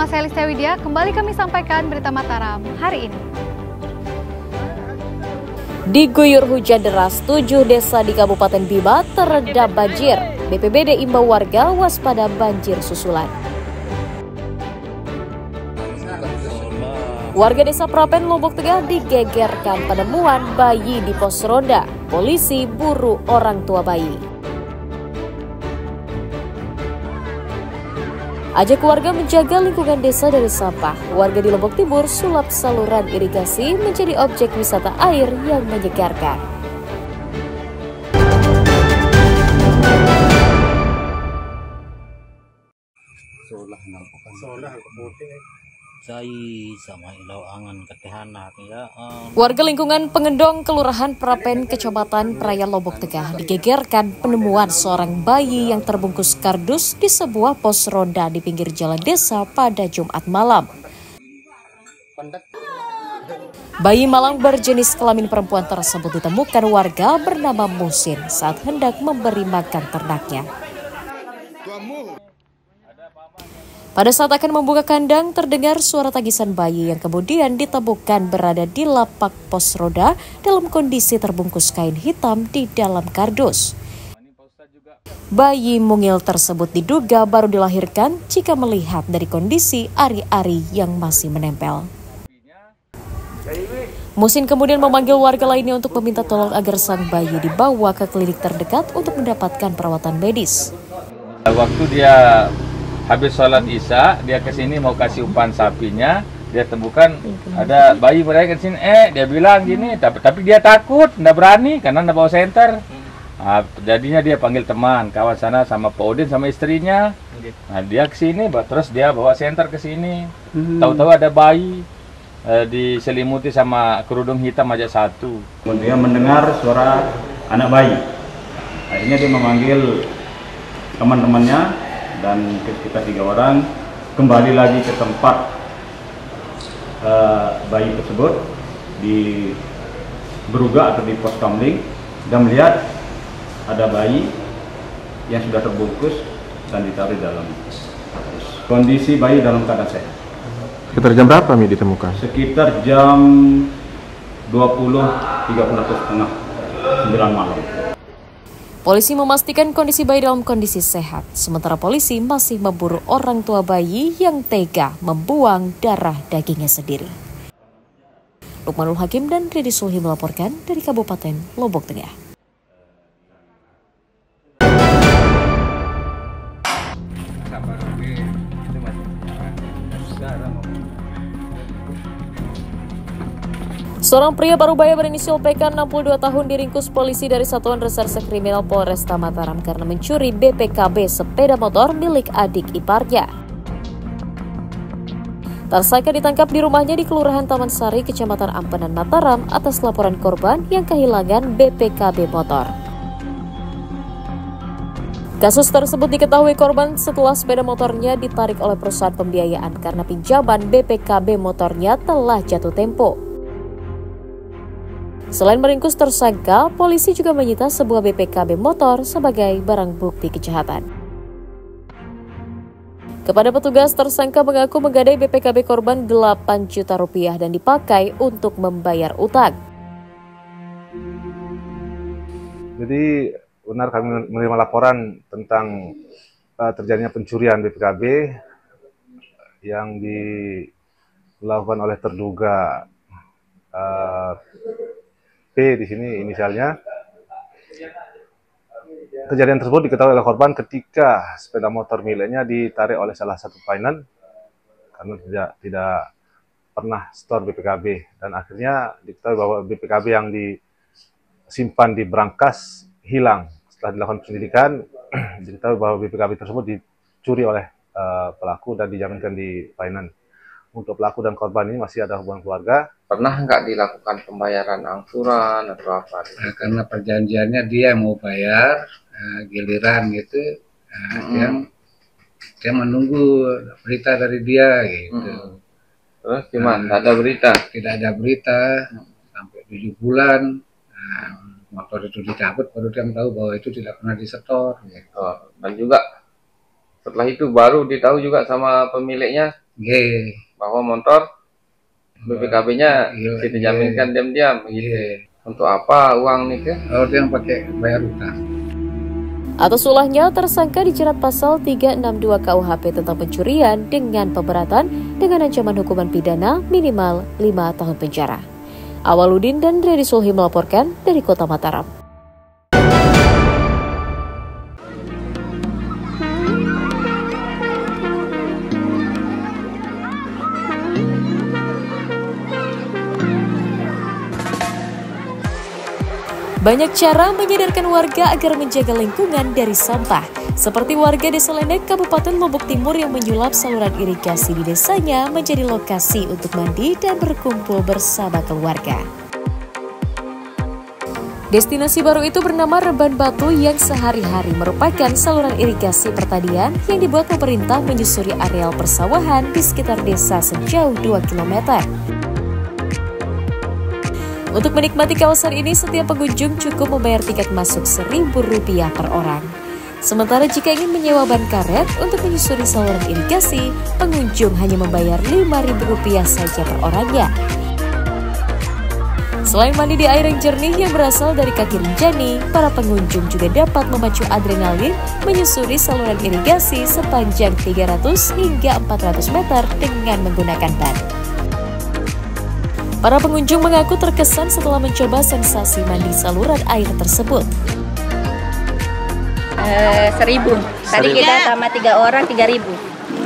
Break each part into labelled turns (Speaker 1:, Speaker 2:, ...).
Speaker 1: bersama saya Listia Widya, kembali kami sampaikan berita Mataram hari ini.
Speaker 2: Diguyur hujan deras, 7 desa di Kabupaten Bima terendam banjir. BPBD imbau warga waspada banjir susulan. Warga desa Prapen, Lombok Tengah digegerkan penemuan bayi di pos ronda. Polisi buru orang tua bayi. Ajak warga menjaga lingkungan desa dari sampah. Warga di Lombok Timur sulap saluran irigasi menjadi objek wisata air yang menyegarkan. Warga lingkungan Pengendong, Kelurahan Prapen, Kecamatan Prayan, Lombok Tengah digegerkan penemuan seorang bayi yang terbungkus kardus di sebuah pos ronda di pinggir jalan desa pada Jumat malam. Bayi malang berjenis kelamin perempuan tersebut ditemukan warga bernama Musin saat hendak memberi makan ternaknya. Pada saat akan membuka kandang, terdengar suara tangisan bayi yang kemudian ditemukan berada di lapak pos roda dalam kondisi terbungkus kain hitam di dalam kardus. Bayi mungil tersebut diduga baru dilahirkan jika melihat dari kondisi ari-ari yang masih menempel. Musin kemudian memanggil warga lainnya untuk meminta tolong agar sang bayi dibawa ke klinik terdekat untuk mendapatkan perawatan medis.
Speaker 3: Waktu dia habis sholat isya, dia ke sini mau kasih umpan sapinya, dia temukan ada bayi mereka di sini. Dia bilang gini, tapi dia takut, nggak berani karena nggak bawa senter. Nah, jadinya dia panggil teman, kawan sana sama Pak Udin sama istrinya. Nah, dia ke sini, terus dia bawa senter ke sini. Tahu-tahu ada bayi diselimuti sama kerudung hitam aja satu.
Speaker 4: Dia mendengar suara anak bayi. Akhirnya dia memanggil teman-temannya dan kita 3 orang kembali lagi ke tempat bayi tersebut di Beruga atau di pos kamling dan melihat ada bayi yang sudah terbungkus dan ditaruh dalam kondisi bayi dalam keadaan sehat.
Speaker 5: Sekitar jam berapa ditemukan?
Speaker 4: Sekitar jam 20.30 atau setengah 9 malam.
Speaker 2: Polisi memastikan kondisi bayi dalam kondisi sehat, sementara polisi masih memburu orang tua bayi yang tega membuang darah dagingnya sendiri. Lukmanul Hakim dan Ridi Sulhi melaporkan dari Kabupaten Lombok Tengah. Seorang pria parubaya berinisial PK 62 tahun diringkus polisi dari Satuan Reserse Kriminal Polresta Mataram karena mencuri BPKB sepeda motor milik adik iparnya. Tersangka ditangkap di rumahnya di Kelurahan Taman Sari, Kecamatan Ampenan, Mataram atas laporan korban yang kehilangan BPKB motor. Kasus tersebut diketahui korban setelah sepeda motornya ditarik oleh perusahaan pembiayaan karena pinjaman BPKB motornya telah jatuh tempo. Selain meringkus tersangka, polisi juga menyita sebuah BPKB motor sebagai barang bukti kejahatan. Kepada petugas, tersangka mengaku menggadai BPKB korban 8 juta rupiah dan dipakai untuk membayar utang.
Speaker 6: Jadi benar kami menerima laporan tentang terjadinya pencurian BPKB yang dilakukan oleh terduga P di sini inisialnya. Kejadian tersebut diketahui oleh korban ketika sepeda motor miliknya ditarik oleh salah satu finance karena tidak pernah store BPKB, dan akhirnya diketahui bahwa BPKB yang disimpan di brankas hilang. Setelah dilakukan penyelidikan diketahui bahwa BPKB tersebut dicuri oleh pelaku dan dijaminkan di finance. Untuk pelaku dan korban ini masih ada hubungan keluarga.
Speaker 7: Pernah nggak dilakukan pembayaran angsuran atau apa?
Speaker 8: Nah, karena perjanjiannya dia mau bayar giliran gitu, dia menunggu berita dari dia gitu.
Speaker 7: Terus gimana? Tidak ada berita?
Speaker 8: Tidak ada berita sampai 7 bulan. Motor itu dicabut, baru dia tahu bahwa itu tidak pernah disetor. Gitu.
Speaker 7: Dan juga setelah itu baru ditahu juga sama pemiliknya
Speaker 8: Nggih.
Speaker 7: Bahwa motor BPKB-nya
Speaker 8: Iya,
Speaker 7: kita
Speaker 8: iya.
Speaker 7: jaminkan diam-diam begitu.
Speaker 8: Iya.
Speaker 7: Untuk apa uang nih ke?
Speaker 8: Kalau dia yang pakai bayar utang.
Speaker 2: Atas ulahnya, tersangka dijerat pasal 362 KUHP tentang pencurian dengan pemberatan dengan ancaman hukuman pidana minimal 5 tahun penjara. Awaludin dan Redi Sulhi melaporkan dari Kota Mataram. Banyak cara menyadarkan warga agar menjaga lingkungan dari sampah. Seperti warga Desa Lenek, Kabupaten Lombok Timur yang menyulap saluran irigasi di desanya menjadi lokasi untuk mandi dan berkumpul bersama keluarga. Destinasi baru itu bernama Reban Batu yang sehari-hari merupakan saluran irigasi pertanian yang dibuat pemerintah menyusuri areal persawahan di sekitar desa sejauh 2 km. Untuk menikmati kawasan ini, setiap pengunjung cukup membayar tiket masuk Rp1.000 per orang. Sementara jika ingin menyewa ban karet untuk menyusuri saluran irigasi, pengunjung hanya membayar Rp5.000 saja per orangnya. Selain mandi di air yang jernih yang berasal dari kaki Rinjani, para pengunjung juga dapat memacu adrenalin menyusuri saluran irigasi sepanjang 300 hingga 400 meter dengan menggunakan ban. Para pengunjung mengaku terkesan setelah mencoba sensasi mandi saluran air tersebut.
Speaker 9: 1.000. Tadi kita sama 3 orang 3.000.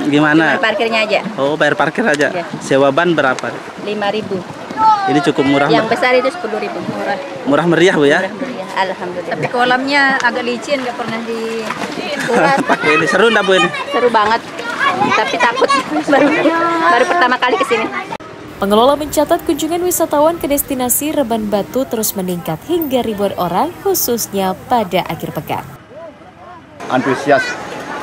Speaker 10: Gimana?
Speaker 9: Cuman parkirnya aja.
Speaker 10: Oh, bayar parkir aja.
Speaker 9: Ya.
Speaker 10: Sewa ban berapa?
Speaker 9: 5.000.
Speaker 10: Ini cukup murah.
Speaker 9: Yang besar itu 10.000. Murah.
Speaker 10: Murah meriah, Bu ya?
Speaker 9: Murah meriah. Alhamdulillah.
Speaker 11: Tapi kolamnya agak licin, nggak pernah dikuras.
Speaker 10: Pakai ini seru enggak, Bu ini?
Speaker 9: Seru banget. Tapi takut baru pertama kali ke sini.
Speaker 2: Pengelola mencatat kunjungan wisatawan ke destinasi Reban Batu terus meningkat hingga ribuan orang, khususnya pada akhir pekan.
Speaker 12: Antusias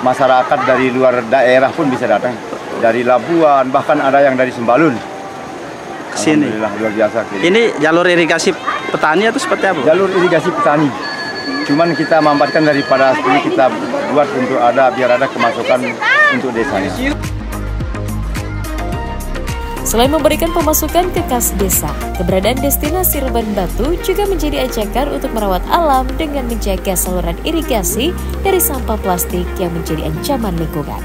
Speaker 12: masyarakat dari luar daerah pun bisa datang. Dari Labuan, bahkan ada yang dari Sembalun.
Speaker 10: Sini.
Speaker 12: Alhamdulillah, luar biasa.
Speaker 10: Ini jalur irigasi petani atau seperti apa?
Speaker 12: Jalur irigasi petani. Cuman kita mampatkan daripada ini kita buat untuk biar ada kemasukan untuk desanya.
Speaker 2: Selain memberikan pemasukan ke kas desa, keberadaan destinasi Reban Batu juga menjadi ajakan untuk merawat alam dengan menjaga saluran irigasi dari sampah plastik yang menjadi ancaman lingkungan.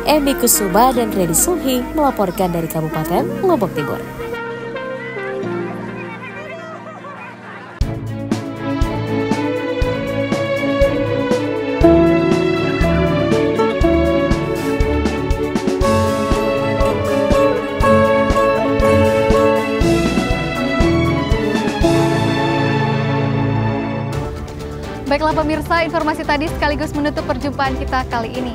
Speaker 2: Emi Kusuma dan Redi Sulhi melaporkan dari Kabupaten Lombok Timur.
Speaker 1: Baiklah pemirsa, informasi tadi sekaligus menutup perjumpaan kita kali ini.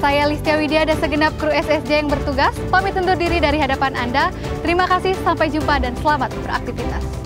Speaker 1: Saya Listia Widya dan segenap kru SSJ yang bertugas, pamit undur diri dari hadapan Anda. Terima kasih, sampai jumpa dan selamat beraktivitas.